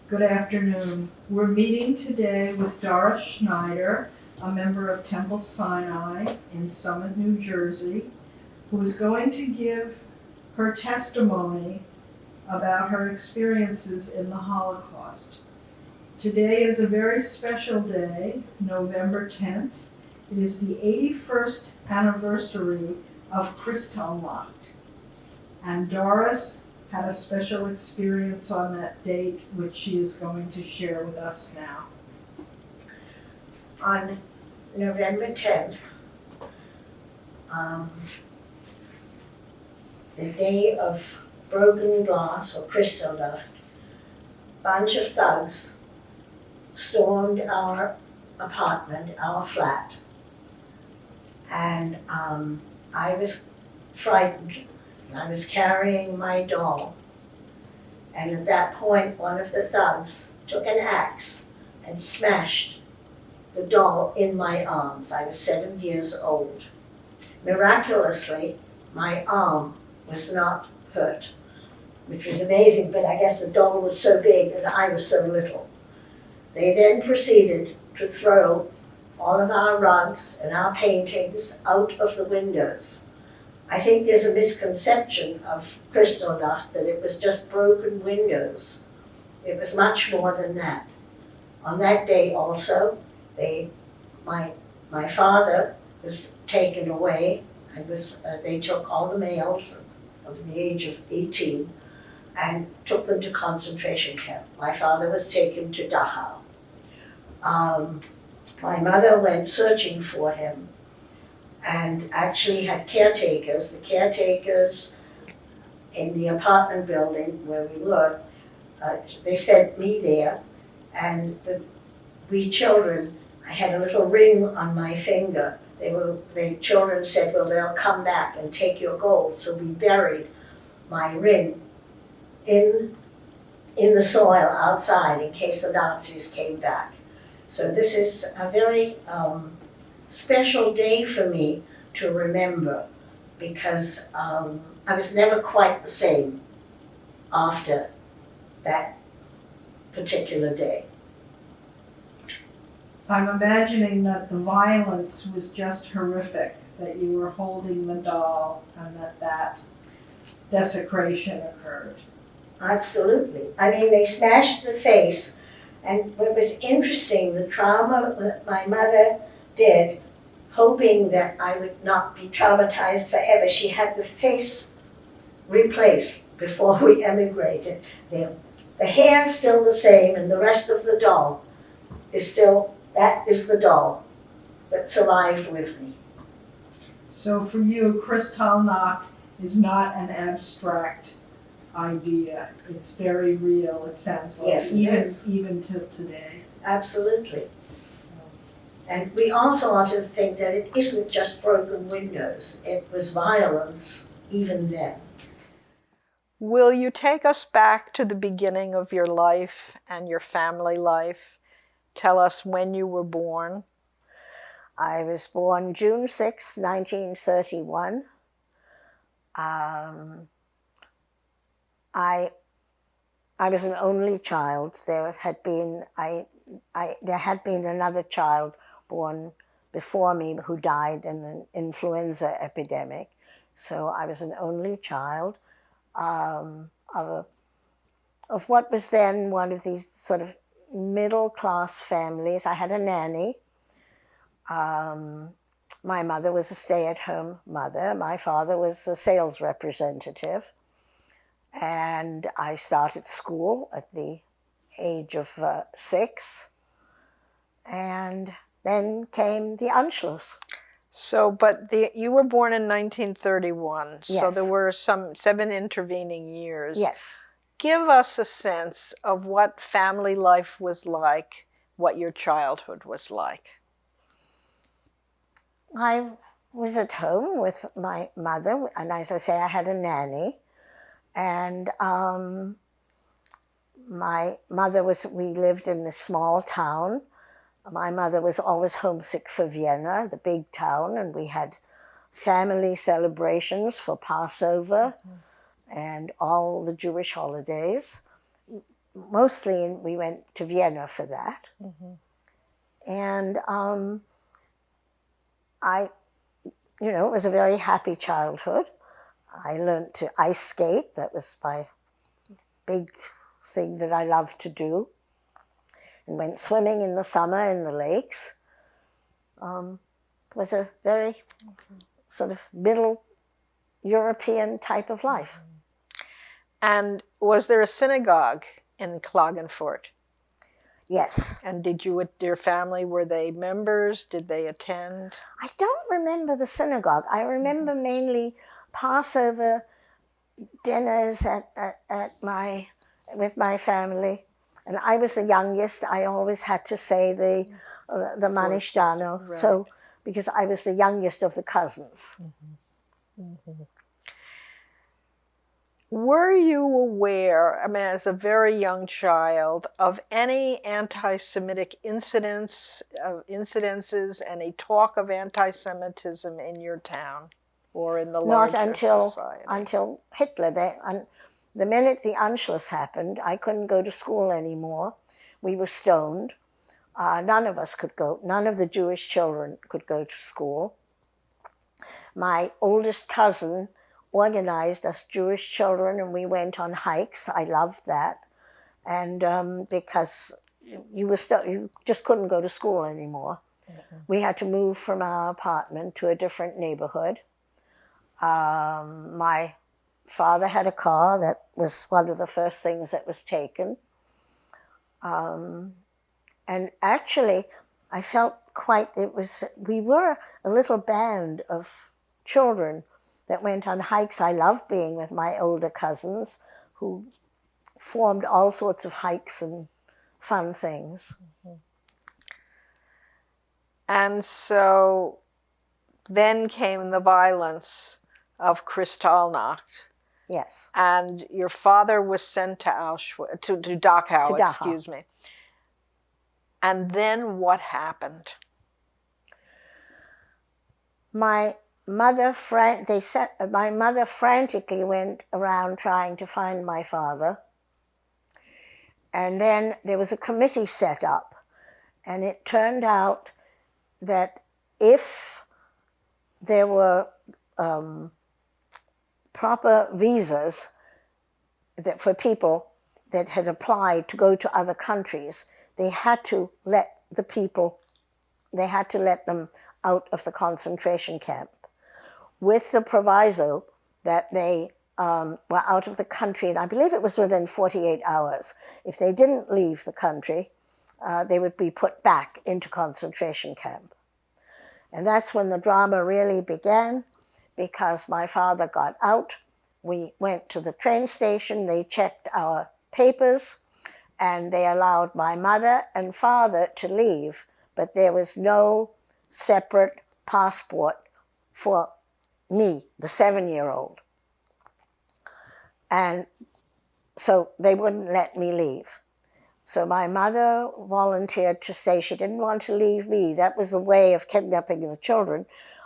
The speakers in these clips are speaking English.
Good afternoon. We're meeting today with Doris Schneider, a member of Temple Sinai in Summit, New Jersey, who is going to give her testimony about her experiences in the Holocaust. Today is a very special day, November 10th. It is the 81st anniversary of Kristallnacht. And Doris had a special experience on that date, which she is going to share with us now. On November 10th, the day of broken glass or Kristallnacht, a bunch of thugs stormed our apartment, our flat, and I was frightened. I was carrying my doll, and at that point one of the thugs took an axe and smashed the doll in my arms. I was 7 years old. Miraculously, my arm was not hurt, which was amazing, but I guess the doll was so big and I was so little. They then proceeded to throw all of our rugs and our paintings out of the windows. I think there's a misconception of Kristallnacht that it was just broken windows. It was much more than that. On that day also, my father was taken away, and they took all the males of the age of 18 and took them to concentration camp. My father was taken to Dachau. My mother went searching for him and actually had caretakers. The caretakers in the apartment building where we were, they sent me there, and we children, I had a little ring on my finger. The children said, well, they'll come back and take your gold. So we buried my ring in the soil outside in case the Nazis came back. So this is a very special day for me to remember, because I was never quite the same after that particular day. I'm imagining that the violence was just horrific, that you were holding the doll and that desecration occurred. Absolutely. I mean, they smashed the face, and what was interesting, the trauma that my mother did, hoping that I would not be traumatized forever, she had the face replaced before we emigrated. The hair is still the same, and the rest of the doll is still, that is the doll that survived with me. So for you, Kristallnacht is not an abstract idea. It's very real, it sounds like, Yes, even till today. Absolutely. And we also ought to think that it isn't just broken windows. It was violence even then. Will you take us back to the beginning of your life and your family life? Tell us when you were born. I was born June 6, 1931. I was an only child. There had been another child born before me who died in an influenza epidemic. So I was an only child of what was then one of these sort of middle-class families. I had a nanny. My mother was a stay-at-home mother. My father was a sales representative. And I started school at the age of 6. And then came the Anschluss. So, but you were born in 1931, Yes. So there were some 7 intervening years. Yes. Give us a sense of what family life was like, what your childhood was like. I was at home with my mother, and as I say, I had a nanny. And my mother we lived in this small town. My mother was always homesick for Vienna, the big town, and we had family celebrations for Passover and all the Jewish holidays. mostly we went to Vienna for that. Mm-hmm. And it was a very happy childhood. I learned to ice skate. That was my big thing that I loved to do. And went swimming in the summer in the lakes. It was a very sort of middle European type of life. And was there a synagogue in Klagenfurt? Yes. And did you, with your family, were they members? Did they attend? I don't remember the synagogue. I remember mainly Passover dinners with my family. And I was the youngest. I always had to say the Manishtano, Right. so because I was the youngest of the cousins. Mm-hmm. Mm-hmm. Were you aware, I mean, as a very young child, of any anti-Semitic incidences, any talk of anti-Semitism in your town or in the larger society? Not until Hitler. The minute the Anschluss happened, I couldn't go to school anymore. We were stoned. None of us could go. None of the Jewish children could go to school. My oldest cousin organized us Jewish children, and we went on hikes. I loved that. And because you just couldn't go to school anymore. Mm-hmm. We had to move from our apartment to a different neighborhood. My father had a car. That was one of the first things that was taken. And actually, I felt we were a little band of children that went on hikes. I loved being with my older cousins who formed all sorts of hikes and fun things. Mm-hmm. And so then came the violence of Kristallnacht. Yes. And your father was sent to Auschwitz, to Dachau, excuse me. And then what happened? My mother frantically went around trying to find my father. And then there was a committee set up. And it turned out that if there were proper visas for people that had applied to go to other countries, they had to let them out of the concentration camp, with the proviso that they were out of the country, and I believe it was within 48 hours. If they didn't leave the country, they would be put back into concentration camp. And that's when the drama really began, because my father got out. We went to the train station, they checked our papers, and they allowed my mother and father to leave, but there was no separate passport for me, the 7-year-old. And so they wouldn't let me leave. So my mother volunteered to say she didn't want to leave me. That was a way of kidnapping the children.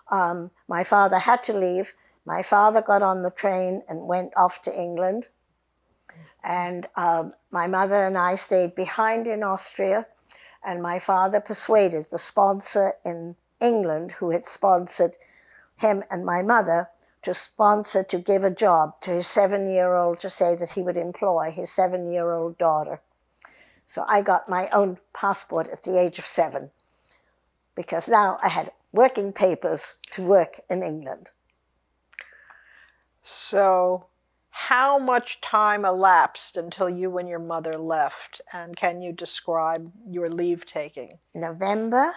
My father had to leave. My father got on the train and went off to England. And my mother and I stayed behind in Austria. And my father persuaded the sponsor in England, who had sponsored him and my mother, to give a job to his 7-year-old, to say that he would employ his 7-year-old daughter. So I got my own passport at the age of 7, because now I had working papers to work in England. So how much time elapsed until you and your mother left? And can you describe your leave taking? November.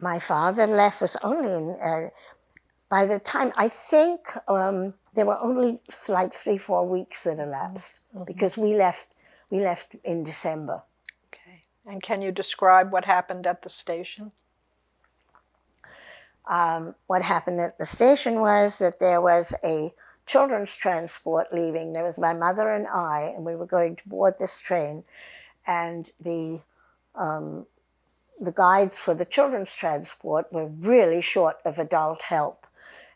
My father left was only in, by the time, I think there were only like 3-4 weeks that elapsed, mm-hmm. because we left in December. Okay. And can you describe what happened at the station? What happened at the station was that there was a children's transport leaving. There was my mother and I, and we were going to board this train, and the guides for the children's transport were really short of adult help.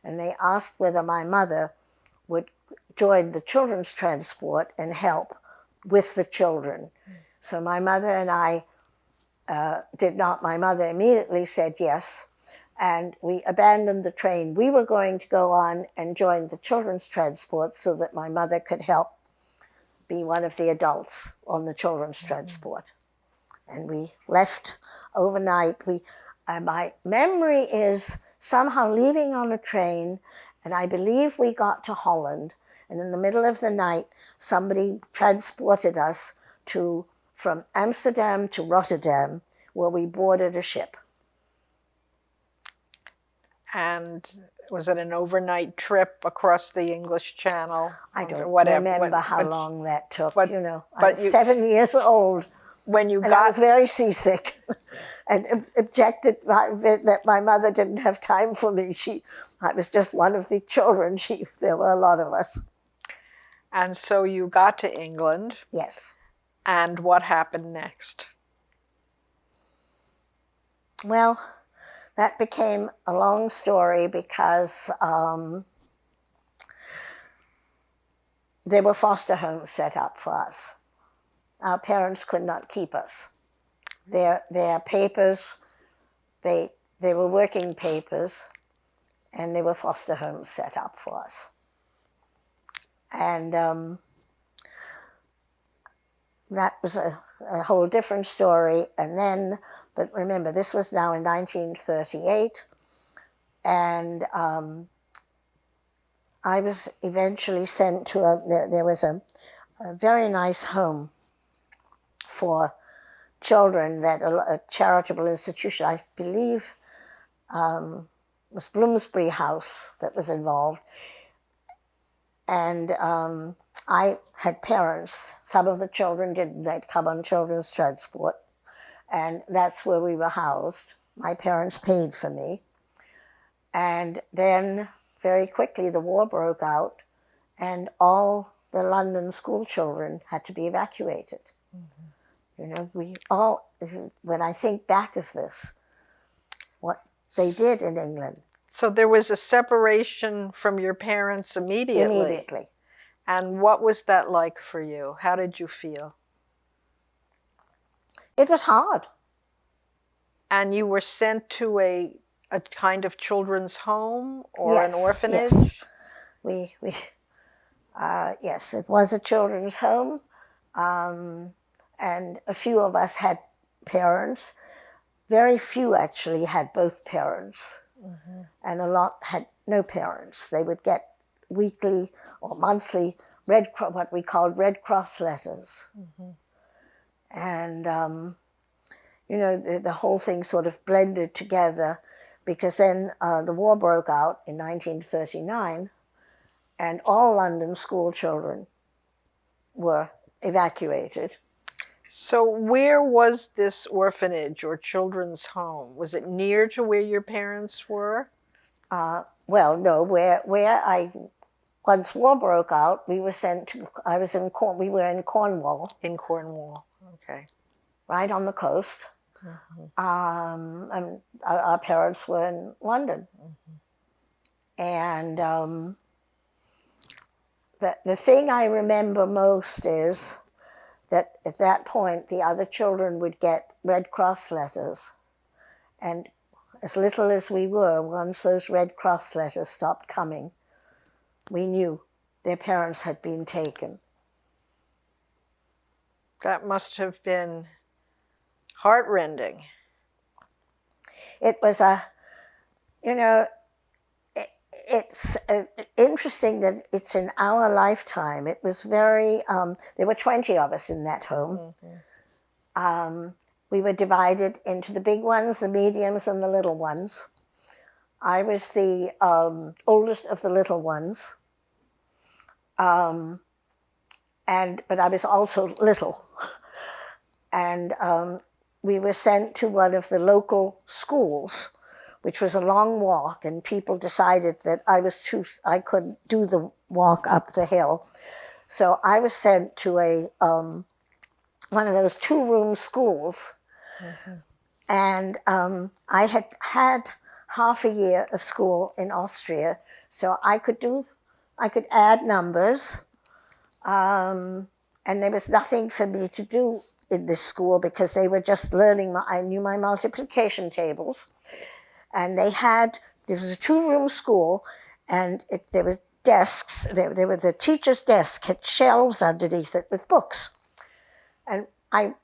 And they asked whether my mother would join the children's transport and help with the children. So my mother and I did not. My mother immediately said yes, and we abandoned the train. We were going to go on and join the children's transport so that my mother could help be one of the adults on the children's transport. And we left overnight. My memory is somehow leaving on a train, and I believe we got to Holland, and in the middle of the night, somebody transported us from Amsterdam to Rotterdam, where we boarded a ship. And was it an overnight trip across the English Channel? I don't Whatever, remember how long that took. but- I was 7 years old, When you and I got was very seasick and objected that my mother didn't have time for me. I was just one of the children. There were a lot of us. And so you got to England, Yes. and what happened next? Well, that became a long story because there were foster homes set up for us. Our parents could not keep us. Their papers, they were working papers, and there were foster homes set up for us. And that was a whole different story. And then, but remember, this was now in 1938, and I was eventually sent to there was a very nice home for children that a charitable institution, I believe, was Bloomsbury House that was involved. And I had parents. Some of the children didn't. They'd come on children's transport, and that's where we were housed. My parents paid for me. And then very quickly the war broke out, and all the London school children had to be evacuated. When I think back of this, what they did in England. So there was a separation from your parents immediately. Immediately. And what was that like for you? How did you feel? It was hard. And you were sent to a kind of children's home or Yes, an orphanage? Yes. Yes, it was a children's home. And a few of us had parents. Very few actually had both parents. Mm-hmm. And a lot had no parents. They would get weekly or monthly what we called Red Cross letters. Mm-hmm. And, the whole thing sort of blended together, because then the war broke out in 1939, and all London school children were evacuated. So where was this orphanage or children's home? Was it near to where your parents were? Well, no, once war broke out, we were sent to, we were in Cornwall. In Cornwall, okay. Right on the coast. Mm-hmm. And our parents were in London. Mm-hmm. And the thing I remember most is that at that point, the other children would get Red Cross letters. And as little as we were, once those Red Cross letters stopped coming, we knew their parents had been taken. That must have been heartrending. It was it's interesting that it's in our lifetime. It was very, there were 20 of us in that home. Mm-hmm. We were divided into the big ones, the mediums, and the little ones. I was the oldest of the little ones. But I was also little. And we were sent to one of the local schools, which was a long walk, and people decided that I couldn't do the walk up the hill. So I was sent to one of those 2-room schools. Mm-hmm. And I had half a year of school in Austria, so I could do I could add numbers, and there was nothing for me to do in this school because they were just learning. I knew my multiplication tables, and there was a 2-room school, and there was desks. There were the teacher's desk had shelves underneath it with books, and I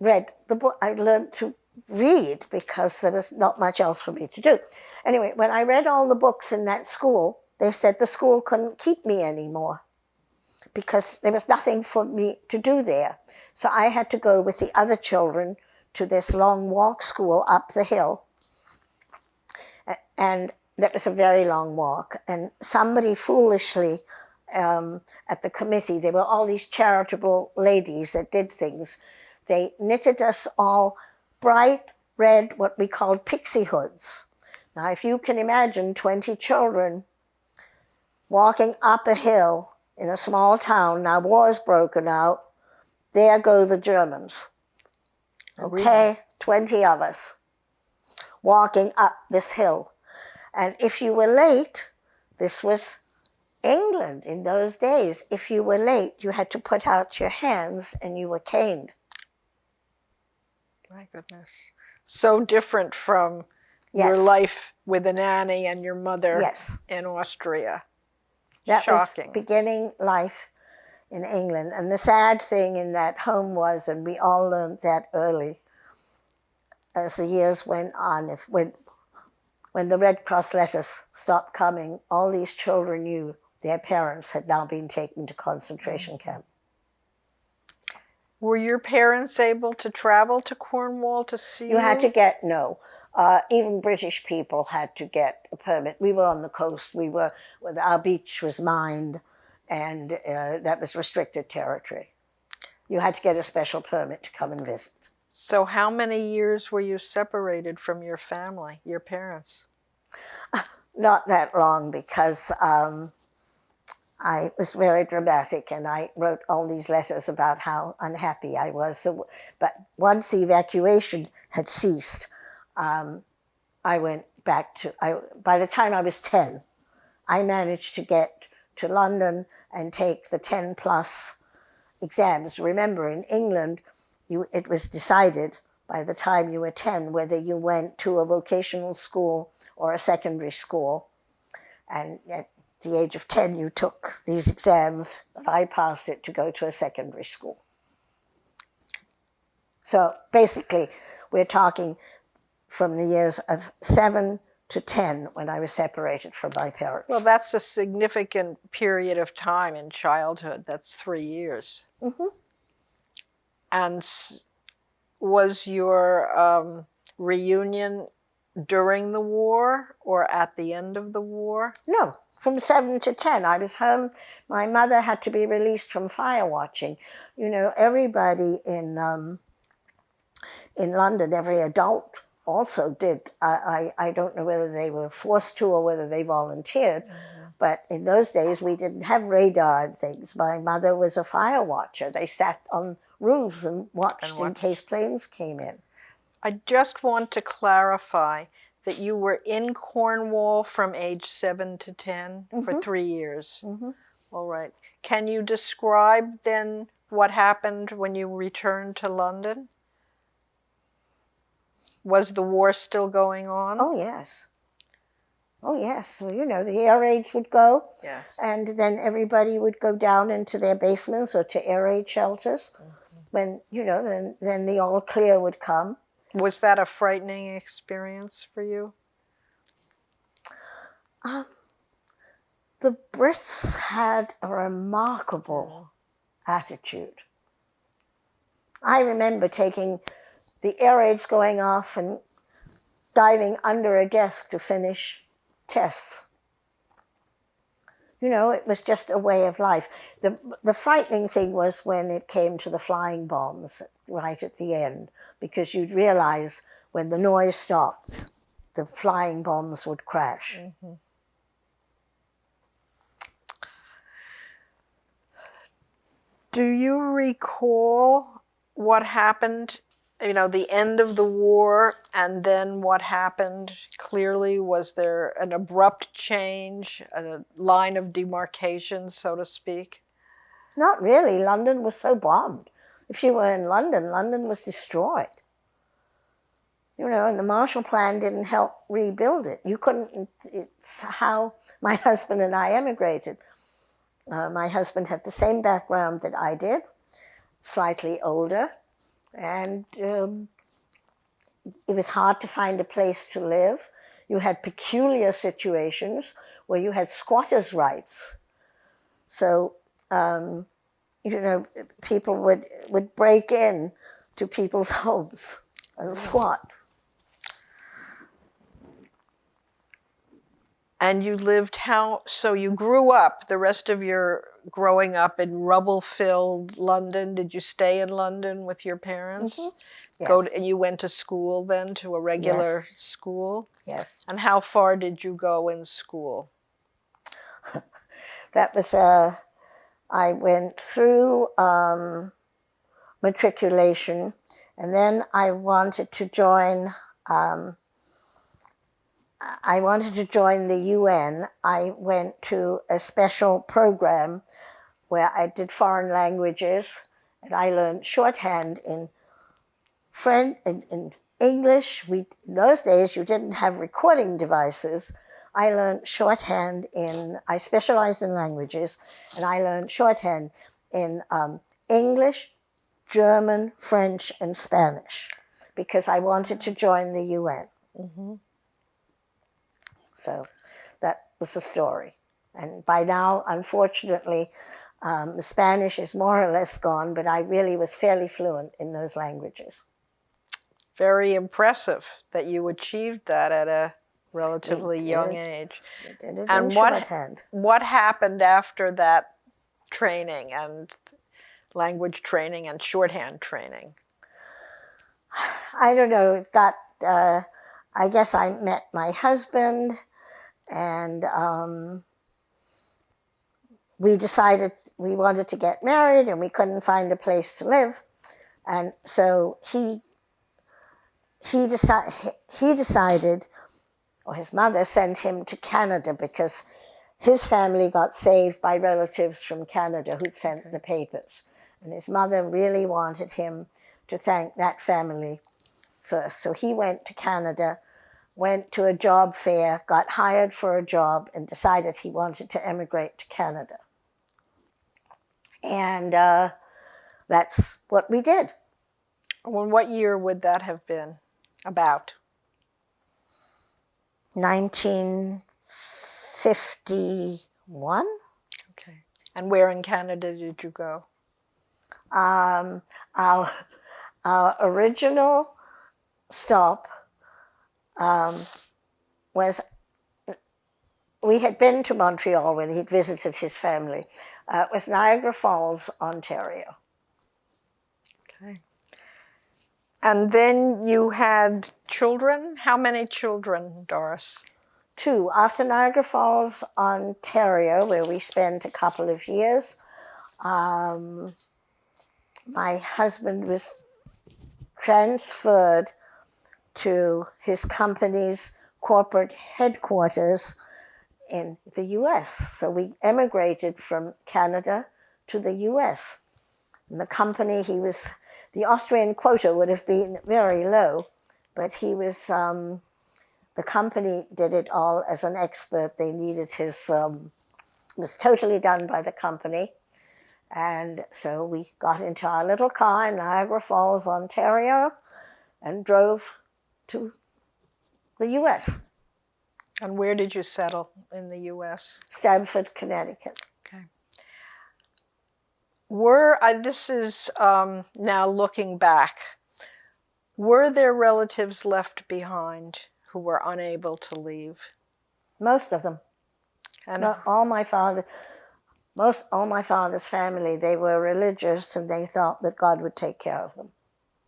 read the book. I learned to read because there was not much else for me to do. Anyway, when I read all the books in that school, they said the school couldn't keep me anymore because there was nothing for me to do there. So I had to go with the other children to this long walk school up the hill. And that was a very long walk. And somebody foolishly at the committee, there were all these charitable ladies that did things. They knitted us all bright red, what we called pixie hoods. Now, if you can imagine 20 children walking up a hill in a small town, now war's broken out, there go the Germans. Okay, 20 of us walking up this hill. And if you were late, this was England in those days. If you were late, you had to put out your hands and you were caned. My goodness. So different from your Yes. life with a nanny and your mother Yes. in Austria. That Shocking. was beginning life in England. And the sad thing in that home was, and we all learned that early, as the years went on, when the Red Cross letters stopped coming, all these children knew their parents had now been taken to concentration camp. Were your parents able to travel to Cornwall to see you? You had to get, no. Even British people had to get a permit. We were on the coast. Our beach was mined, and that was restricted territory. You had to get a special permit to come and visit. So how many years were you separated from your family, your parents? Not that long, because I was very dramatic, and I wrote all these letters about how unhappy I was. So, but once the evacuation had ceased, I went back to, by the time I was 10, I managed to get to London and take the 10 plus exams. Remember, in England, it was decided by the time you were 10 whether you went to a vocational school or a secondary school. And at the age of 10, you took these exams, and I passed it to go to a secondary school. So basically, we're talking from the years of 7 to 10 when I was separated from my parents. Well, that's a significant period of time in childhood. That's 3 years. Mm-hmm. And was your reunion during the war or at the end of the war? No, from 7 to 10. I was home. My mother had to be released from fire watching. You know, everybody in London, every adult also did. I don't know whether they were forced to or whether they volunteered. Mm-hmm. But in those days, we didn't have radar and things. My mother was a fire watcher. They sat on roofs and watched in case planes came in. I just want to clarify that you were in Cornwall from age 7 to 10 Mm-hmm. for 3 years. Mm-hmm. All right. Can you describe then what happened when you returned to London? Was the war still going on? Oh, yes. Oh, yes. Well, you know, the air raids would go. Yes. And then everybody would go down into their basements or to air raid shelters. Mm-hmm. When, you know, then the all clear would come. Was that a frightening experience for you? The Brits had a remarkable attitude. I remember taking the air raids going off and diving under a desk to finish tests. You know, it was just a way of life. The frightening thing was when it came to the flying bombs right at the end, because you'd realize when the noise stopped, the flying bombs would crash. Mm-hmm. Do you recall what happened the end of the war, and then what happened clearly? Was there an abrupt change, a line of demarcation, so to speak? Not really. London was so bombed. If you were in London, London was destroyed. And the Marshall Plan didn't help rebuild it. You couldn't, it's how my husband and I emigrated. My husband had the same background that I did, slightly older, and it was hard to find a place to live. You had peculiar situations where you had squatters' rights. So, people would break in to people's homes and squat. And you lived so you grew up, the rest of your growing up in rubble-filled London. Did you stay in London with your parents? Yes. And you went to school then, to a regular school? Yes. And how far did you go in school? That was, I went through matriculation, and then I wanted to join the UN. I went to a special program where I did foreign languages, and I learned shorthand in French and in English. In those days, you didn't have recording devices. I learned shorthand I specialized in languages, and I learned shorthand in English, German, French, and Spanish, because I wanted to join the UN. Mm-hmm. So that was the story. And by now, unfortunately, the Spanish is more or less gone, but I really was fairly fluent in those languages. Very impressive that you achieved that at a relatively young age. And what happened after that training and language training and shorthand training? I don't know. I guess I met my husband, and we decided we wanted to get married, and we couldn't find a place to live, and so he decided, or his mother sent him to Canada, because his family got saved by relatives from Canada who'd sent the papers, and his mother really wanted him to thank that family first. So he went to Canada, went to a job fair, got hired for a job, and decided he wanted to emigrate to Canada. And that's what we did. Well, what year would that have been? About? 1951. Okay. And where in Canada did you go? Our original stop was, we had been to Montreal when he'd visited his family. It was Niagara Falls, Ontario. Okay. And then you had children? How many children, Doris? 2. After Niagara Falls, Ontario, where we spent a couple of years, my husband was transferred to his company's corporate headquarters in the U.S. So we emigrated from Canada to the U.S. And the company, the Austrian quota would have been very low, but he was, the company did it all as an expert. They needed it was totally done by the company. And so we got into our little car in Niagara Falls, Ontario, and drove to the U.S. And where did you settle in the U.S.? Stamford, Connecticut. Okay. This is now looking back, were there relatives left behind who were unable to leave? Most of them. And all my father's family, they were religious, and they thought that God would take care of them.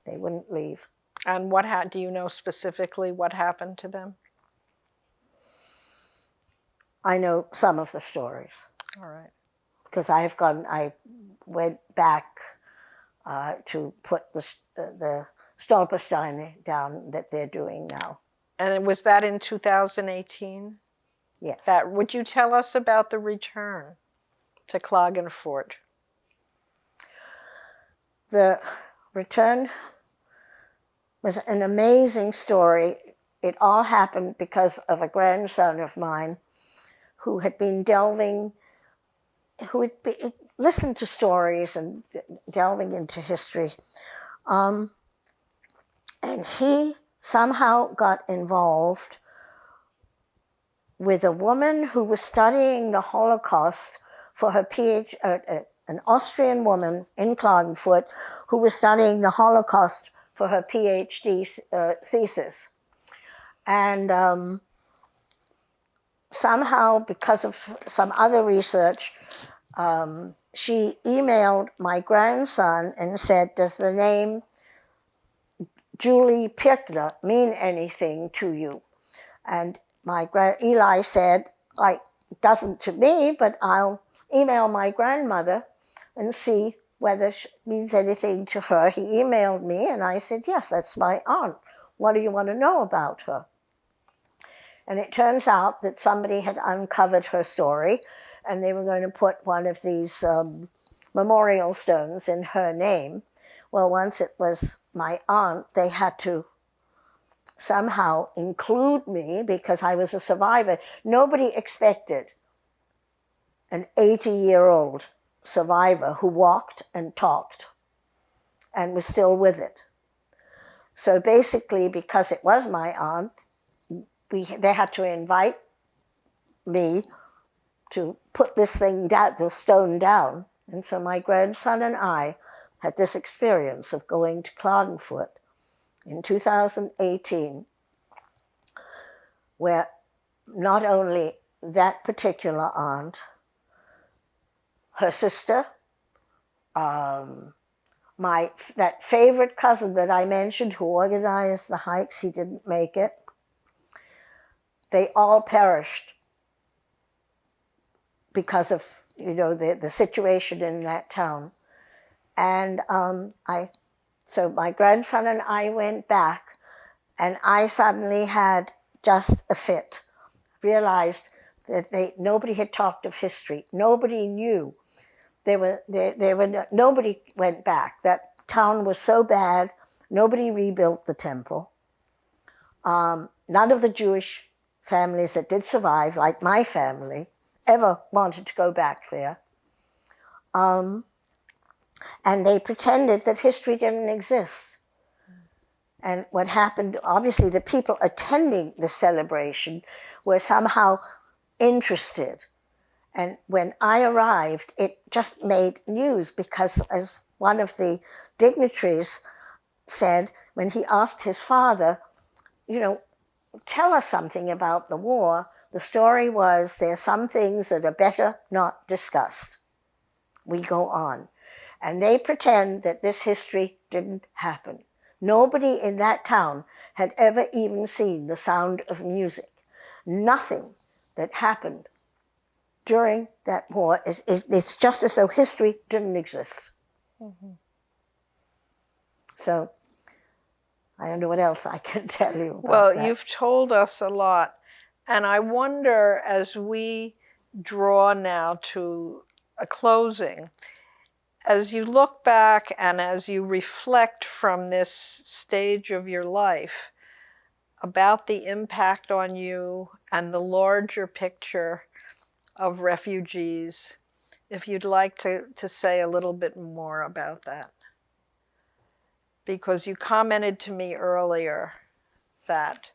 They wouldn't leave. And do you know specifically what happened to them? I know some of the stories. All right. Because I went back to put the Stolpersteine down that they're doing now. And was that in 2018? Yes. Would you tell us about the return to Klagenfurt? The return was an amazing story. It all happened because of a grandson of mine who had been listened to stories and delving into history. And he somehow got involved with a woman who was studying the Holocaust for her PhD, an Austrian woman in Klagenfurt who was studying the Holocaust for her PhD thesis. And somehow, because of some other research, she emailed my grandson and said, does the name Julie Pirkner mean anything to you? And Eli said, it doesn't to me, but I'll email my grandmother and see whether it means anything to her. He emailed me and I said, yes, that's my aunt. What do you want to know about her? And it turns out that somebody had uncovered her story and they were going to put one of these memorial stones in her name. Well, once it was my aunt, they had to somehow include me because I was a survivor. Nobody expected an 80-year-old survivor who walked and talked and was still with it. So basically, because it was my aunt, they had to invite me to put this thing down, the stone down. And so my grandson and I had this experience of going to Klagenfurt in 2018, where not only that particular aunt, her sister, that favorite cousin that I mentioned who organized the hikes, he didn't make it, they all perished because of the situation in that town. And so my grandson and I went back, and I suddenly had just a fit. Realized that nobody had talked of history. Nobody knew. Nobody went back. That town was so bad. Nobody rebuilt the temple. None of the Jewish families that did survive, like my family, ever wanted to go back there. And they pretended that history didn't exist. And what happened, obviously the people attending the celebration were somehow interested. And when I arrived, it just made news because, as one of the dignitaries said, when he asked his father, tell us something about the war, the story was, there are some things that are better not discussed. We go on. And they pretend that this history didn't happen. Nobody in that town had ever even seen the sound of music. Nothing that happened during that war, it's just as though history didn't exist. Mm-hmm. So I don't know what else I can tell you about Well, that. You've told us a lot. And I wonder, as we draw now to a closing, as you look back and as you reflect from this stage of your life about the impact on you and the larger picture of refugees, if you'd like to say a little bit more about that. Because you commented to me earlier that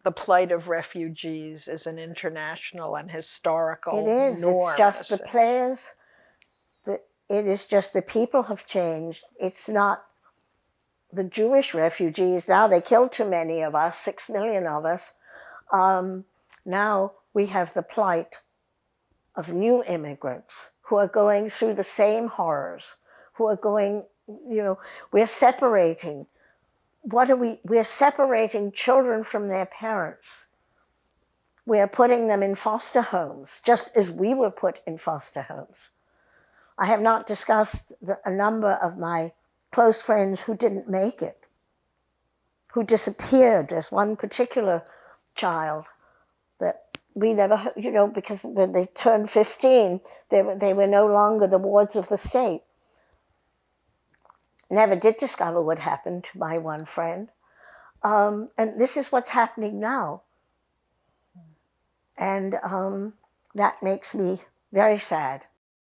the plight of refugees is an international and historical It is. norm. It's just the players. It is just the people have changed. It's not the Jewish refugees. Now they killed too many of us, 6 million of us. Now we have the plight of new immigrants who are going through the same horrors, who are going, we're separating. We're separating children from their parents. We're putting them in foster homes, just as we were put in foster homes. I have not discussed a number of my close friends who didn't make it. who disappeared. There's one particular child that we never, because when they turned 15, they were no longer the wards of the state. Never did discover what happened to my one friend. And this is what's happening now. And that makes me very sad.